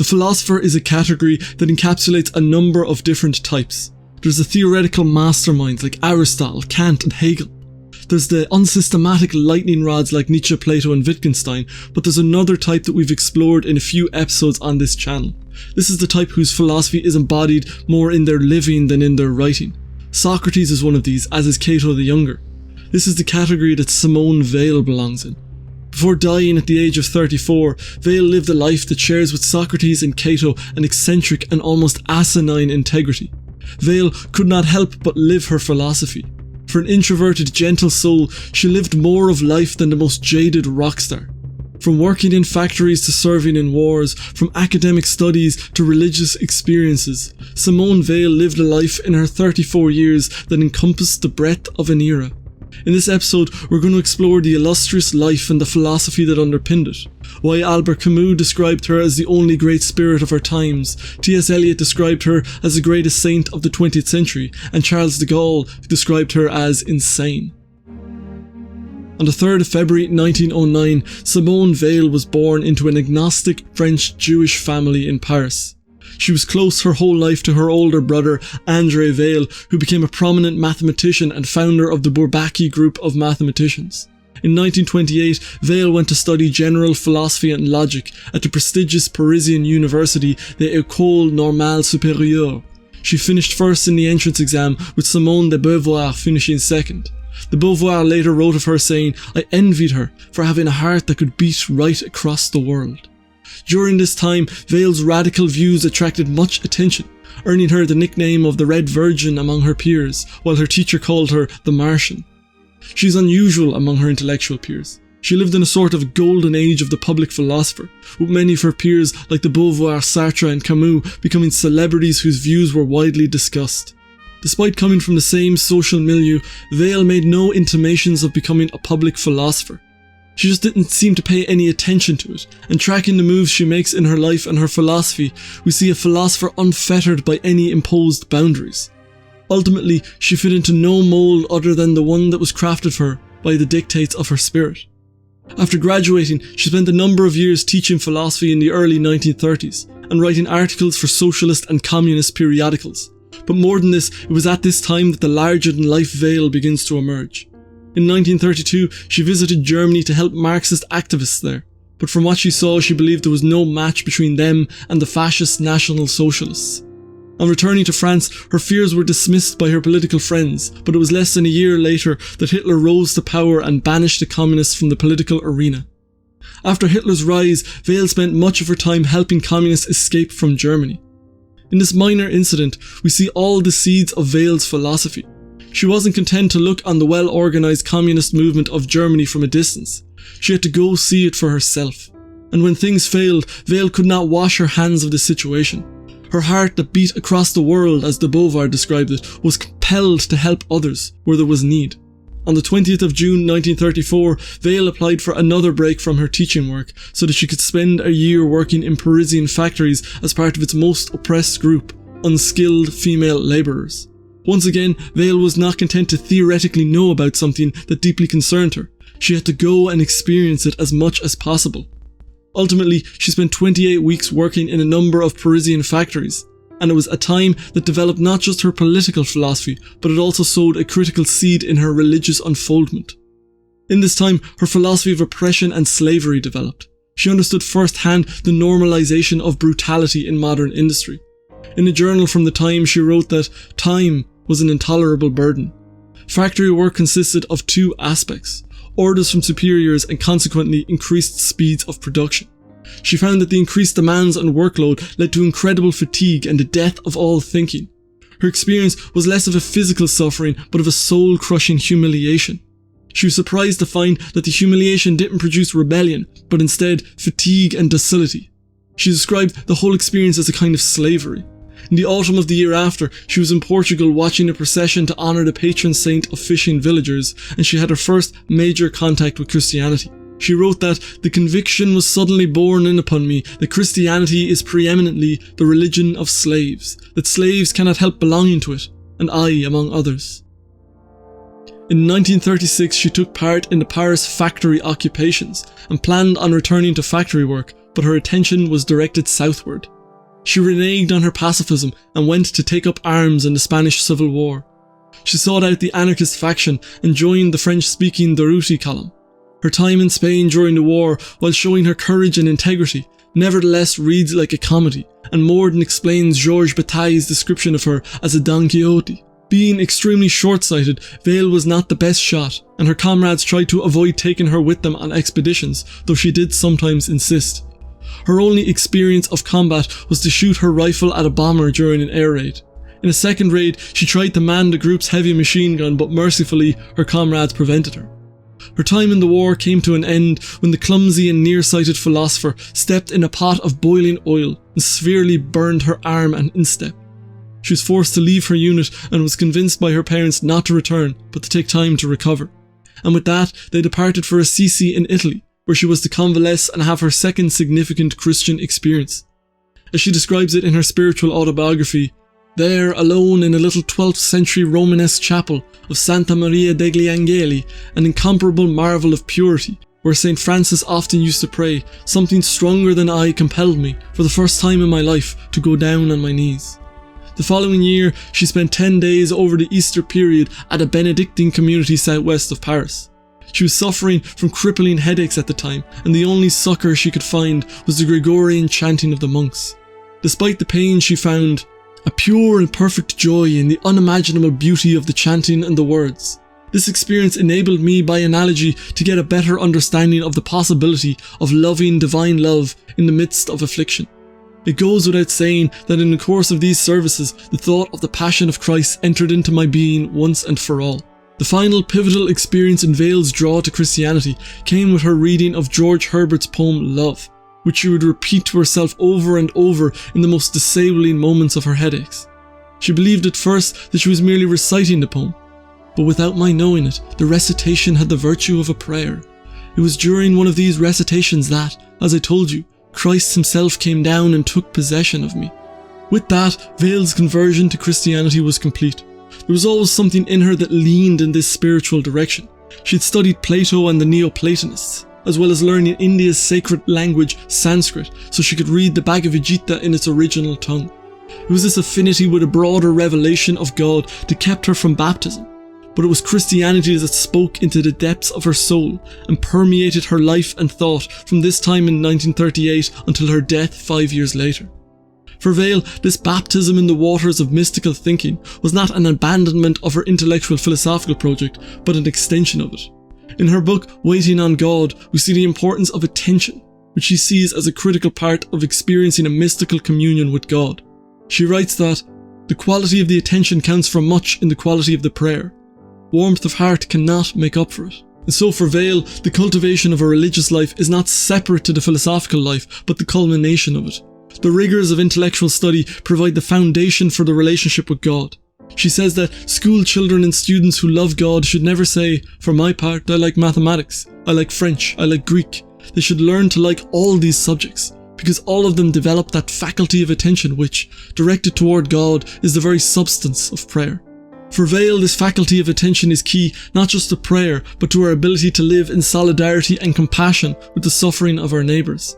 The philosopher is a category that encapsulates a number of different types. There's the theoretical masterminds like Aristotle, Kant and Hegel. There's the unsystematic lightning rods like Nietzsche, Plato and Wittgenstein, but there's another type that we've explored in a few episodes on this channel. This is the type whose philosophy is embodied more in their living than in their writing. Socrates is one of these, as is Cato the Younger. This is the category that Simone Weil belongs in. Before dying at the age of 34, Weil lived a life that shares with Socrates and Cato an eccentric and almost asinine integrity. Weil could not help but live her philosophy. For an introverted, gentle soul, she lived more of life than the most jaded rock star. From working in factories to serving in wars, from academic studies to religious experiences, Simone Weil lived a life in her 34 years that encompassed the breadth of an era. In this episode, we're going to explore the illustrious life and the philosophy that underpinned it. Why Albert Camus described her as the only great spirit of her times, T.S. Eliot described her as the greatest saint of the 20th century, and Charles de Gaulle described her as insane. On the 3rd of February 1909, Simone Weil was born into an agnostic French Jewish family in Paris. She was close her whole life to her older brother, André Weil, who became a prominent mathematician and founder of the Bourbaki group of mathematicians. In 1928, Weil went to study general philosophy and logic at the prestigious Parisian university, the École Normale Supérieure. She finished first in the entrance exam, with Simone de Beauvoir finishing second. De Beauvoir later wrote of her saying, "I envied her for having a heart that could beat right across the world." During this time, Weil's radical views attracted much attention, earning her the nickname of the Red Virgin among her peers, while her teacher called her the Martian. She's unusual among her intellectual peers. She lived in a sort of golden age of the public philosopher, with many of her peers like de Beauvoir, Sartre and Camus becoming celebrities whose views were widely discussed. Despite coming from the same social milieu, Weil made no intimations of becoming a public philosopher. She just didn't seem to pay any attention to it, and tracking the moves she makes in her life and her philosophy, we see a philosopher unfettered by any imposed boundaries. Ultimately, she fit into no mould other than the one that was crafted for her by the dictates of her spirit. After graduating, she spent a number of years teaching philosophy in the early 1930s, and writing articles for socialist and communist periodicals. But more than this, it was at this time that the larger-than-life Weil begins to emerge. In 1932, she visited Germany to help Marxist activists there, but from what she saw, she believed there was no match between them and the fascist National Socialists. On returning to France, her fears were dismissed by her political friends, but it was less than a year later that Hitler rose to power and banished the communists from the political arena. After Hitler's rise, Weil spent much of her time helping communists escape from Germany. In this minor incident, we see all the seeds of Weil's philosophy. She wasn't content to look on the well-organised communist movement of Germany from a distance. She had to go see it for herself. And when things failed, Weil could not wash her hands of the situation. Her heart that beat across the world, as de Beauvoir described it, was compelled to help others where there was need. On the 20th of June 1934, Weil applied for another break from her teaching work so that she could spend a year working in Parisian factories as part of its most oppressed group, unskilled female labourers. Once again, Weil was not content to theoretically know about something that deeply concerned her. She had to go and experience it as much as possible. Ultimately, she spent 28 weeks working in a number of Parisian factories, and it was a time that developed not just her political philosophy, but it also sowed a critical seed in her religious unfoldment. In this time, her philosophy of oppression and slavery developed. She understood firsthand the normalization of brutality in modern industry. In a journal from the time, she wrote that time was an intolerable burden. Factory work consisted of two aspects: orders from superiors and consequently increased speeds of production. She found that the increased demands and workload led to incredible fatigue and the death of all thinking. Her experience was less of a physical suffering, but of a soul-crushing humiliation. She was surprised to find that the humiliation didn't produce rebellion, but instead fatigue and docility. She described the whole experience as a kind of slavery. In the autumn of the year after, she was in Portugal watching a procession to honour the patron saint of fishing villagers, and she had her first major contact with Christianity. She wrote that the conviction was suddenly borne in upon me that Christianity is preeminently the religion of slaves, that slaves cannot help belonging to it, and I among others. In 1936, she took part in the Paris factory occupations and planned on returning to factory work, but her attention was directed southward. She reneged on her pacifism and went to take up arms in the Spanish Civil War. She sought out the anarchist faction and joined the French-speaking Durruti column. Her time in Spain during the war, while showing her courage and integrity, nevertheless reads like a comedy, and more than explains Georges Bataille's description of her as a Don Quixote. Being extremely short-sighted, Weil was not the best shot, and her comrades tried to avoid taking her with them on expeditions, though she did sometimes insist. Her only experience of combat was to shoot her rifle at a bomber during an air raid. In a second raid, she tried to man the group's heavy machine gun, but mercifully, her comrades prevented her. Her time in the war came to an end when the clumsy and nearsighted philosopher stepped in a pot of boiling oil and severely burned her arm and instep. She was forced to leave her unit and was convinced by her parents not to return, but to take time to recover. And with that, they departed for Assisi in Italy, where she was to convalesce and have her second significant Christian experience. As she describes it in her spiritual autobiography, there, alone in a little 12th century Romanesque chapel of Santa Maria degli Angeli, an incomparable marvel of purity, where St. Francis often used to pray, something stronger than I compelled me, for the first time in my life, to go down on my knees. The following year, she spent 10 days over the Easter period at a Benedictine community southwest of Paris. She was suffering from crippling headaches at the time, and the only succour she could find was the Gregorian chanting of the monks. Despite the pain, she found a pure and perfect joy in the unimaginable beauty of the chanting and the words. This experience enabled me, by analogy, to get a better understanding of the possibility of loving divine love in the midst of affliction. It goes without saying that in the course of these services, the thought of the Passion of Christ entered into my being once and for all. The final pivotal experience in Weil's draw to Christianity came with her reading of George Herbert's poem Love, which she would repeat to herself over and over in the most disabling moments of her headaches. She believed at first that she was merely reciting the poem, but without my knowing it, the recitation had the virtue of a prayer. It was during one of these recitations that, as I told you, Christ himself came down and took possession of me. With that, Weil's conversion to Christianity was complete. There was always something in her that leaned in this spiritual direction. She had studied Plato and the Neoplatonists, as well as learning India's sacred language, Sanskrit, so she could read the Bhagavad Gita in its original tongue. It was this affinity with a broader revelation of God that kept her from baptism, but it was Christianity that spoke into the depths of her soul and permeated her life and thought from this time in 1938 until her death 5 years later. For Weil, this baptism in the waters of mystical thinking was not an abandonment of her intellectual philosophical project, but an extension of it. In her book, Waiting on God, we see the importance of attention, which she sees as a critical part of experiencing a mystical communion with God. She writes that, the quality of the attention counts for much in the quality of the prayer. Warmth of heart cannot make up for it. And so for Weil, the cultivation of a religious life is not separate to the philosophical life, but the culmination of it. The rigours of intellectual study provide the foundation for the relationship with God. She says that school children and students who love God should never say, for my part, I like mathematics, I like French, I like Greek. They should learn to like all these subjects, because all of them develop that faculty of attention which, directed toward God, is the very substance of prayer. For Weil, this faculty of attention is key not just to prayer, but to our ability to live in solidarity and compassion with the suffering of our neighbours.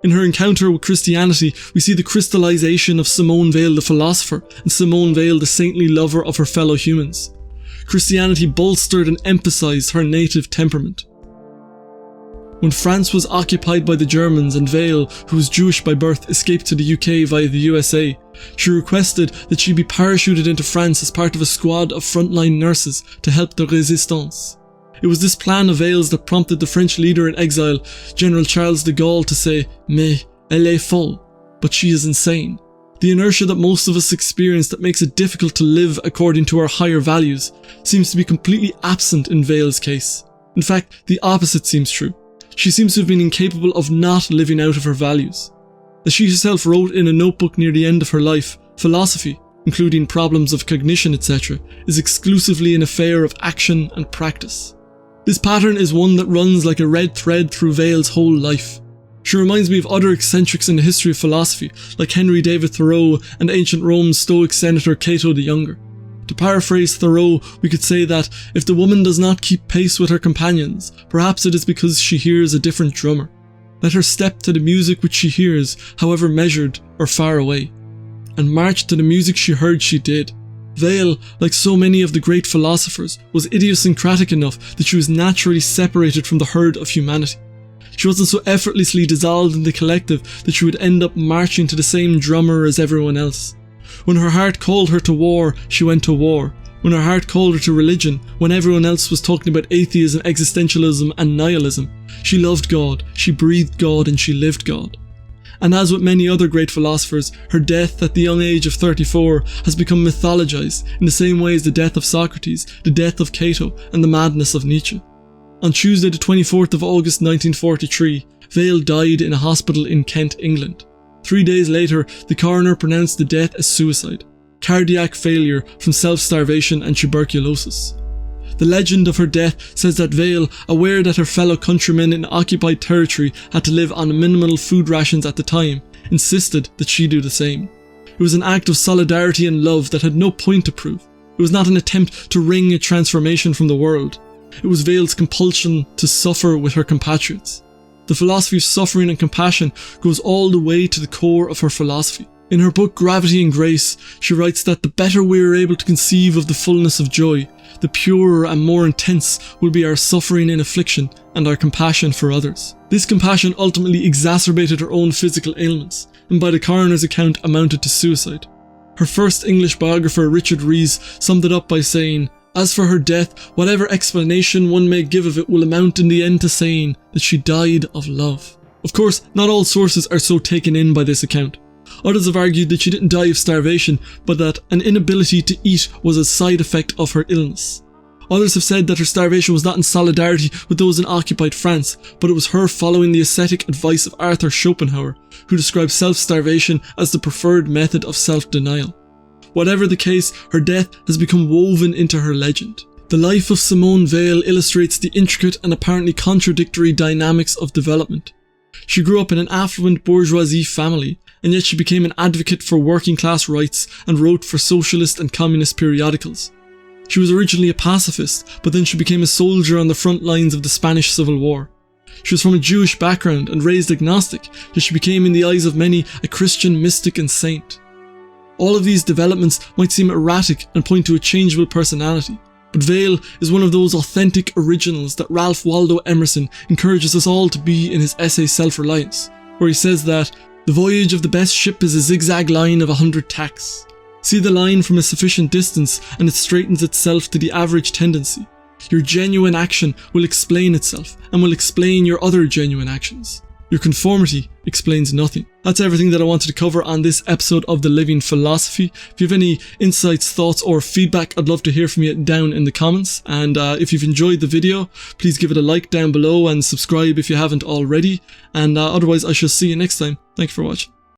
In her encounter with Christianity, we see the crystallization of Simone Weil the philosopher and Simone Weil the saintly lover of her fellow humans. Christianity bolstered and emphasized her native temperament. When France was occupied by the Germans and Weil, who was Jewish by birth, escaped to the UK via the USA, she requested that she be parachuted into France as part of a squad of frontline nurses to help the Resistance. It was this plan of Weil's that prompted the French leader in exile, General Charles de Gaulle, to say, Mais elle est folle, but she is insane. The inertia that most of us experience that makes it difficult to live according to our higher values seems to be completely absent in Weil's case. In fact, the opposite seems true. She seems to have been incapable of not living out of her values. As she herself wrote in a notebook near the end of her life, philosophy, including problems of cognition, etc., is exclusively an affair of action and practice. This pattern is one that runs like a red thread through Weil's whole life. She reminds me of other eccentrics in the history of philosophy, like Henry David Thoreau and ancient Rome's Stoic senator Cato the Younger. To paraphrase Thoreau, we could say that if the woman does not keep pace with her companions, perhaps it is because she hears a different drummer. Let her step to the music which she hears, however measured or far away, and march to the music she heard she did. Weil, like so many of the great philosophers, was idiosyncratic enough that she was naturally separated from the herd of humanity. She wasn't so effortlessly dissolved in the collective that she would end up marching to the same drummer as everyone else. When her heart called her to war, she went to war. When her heart called her to religion, when everyone else was talking about atheism, existentialism and nihilism, she loved God, she breathed God, and she lived God. And as with many other great philosophers, her death at the young age of 34 has become mythologized in the same way as the death of Socrates, the death of Cato, and the madness of Nietzsche. On Tuesday the 24th of August 1943, Weil died in a hospital in Kent, England. 3 days later, the coroner pronounced the death as suicide, cardiac failure from self-starvation and tuberculosis. The legend of her death says that Weil, aware that her fellow countrymen in occupied territory had to live on minimal food rations at the time, insisted that she do the same. It was an act of solidarity and love that had no point to prove. It was not an attempt to wring a transformation from the world. It was Weil's compulsion to suffer with her compatriots. The philosophy of suffering and compassion goes all the way to the core of her philosophy. In her book Gravity and Grace, she writes that the better we are able to conceive of the fullness of joy, the purer and more intense will be our suffering in affliction and our compassion for others. This compassion ultimately exacerbated her own physical ailments, and by the coroner's account amounted to suicide. Her first English biographer, Richard Rees, summed it up by saying, "As for her death, whatever explanation one may give of it will amount in the end to saying that she died of love." Of course, not all sources are so taken in by this account. Others have argued that she didn't die of starvation, but that an inability to eat was a side effect of her illness. Others have said that her starvation was not in solidarity with those in occupied France, but it was her following the ascetic advice of Arthur Schopenhauer, who described self-starvation as the preferred method of self-denial. Whatever the case, her death has become woven into her legend. The life of Simone Weil illustrates the intricate and apparently contradictory dynamics of development. She grew up in an affluent bourgeoisie family, and yet she became an advocate for working class rights and wrote for socialist and communist periodicals. She was originally a pacifist, but then she became a soldier on the front lines of the Spanish Civil War. She was from a Jewish background and raised agnostic, yet she became in the eyes of many a Christian mystic and saint. All of these developments might seem erratic and point to a changeable personality, but Weil is one of those authentic originals that Ralph Waldo Emerson encourages us all to be in his essay Self-Reliance, where he says that the voyage of the best ship is a zigzag line of 100 tacks. See the line from a sufficient distance and it straightens itself to the average tendency. Your genuine action will explain itself and will explain your other genuine actions. Your conformity explains nothing. That's everything that I wanted to cover on this episode of The Living Philosophy. If you have any insights, thoughts or feedback, I'd love to hear from you down in the comments. And if you've enjoyed the video, please give it a like down below and subscribe if you haven't already. And otherwise I shall see you next time. Thank you for watching.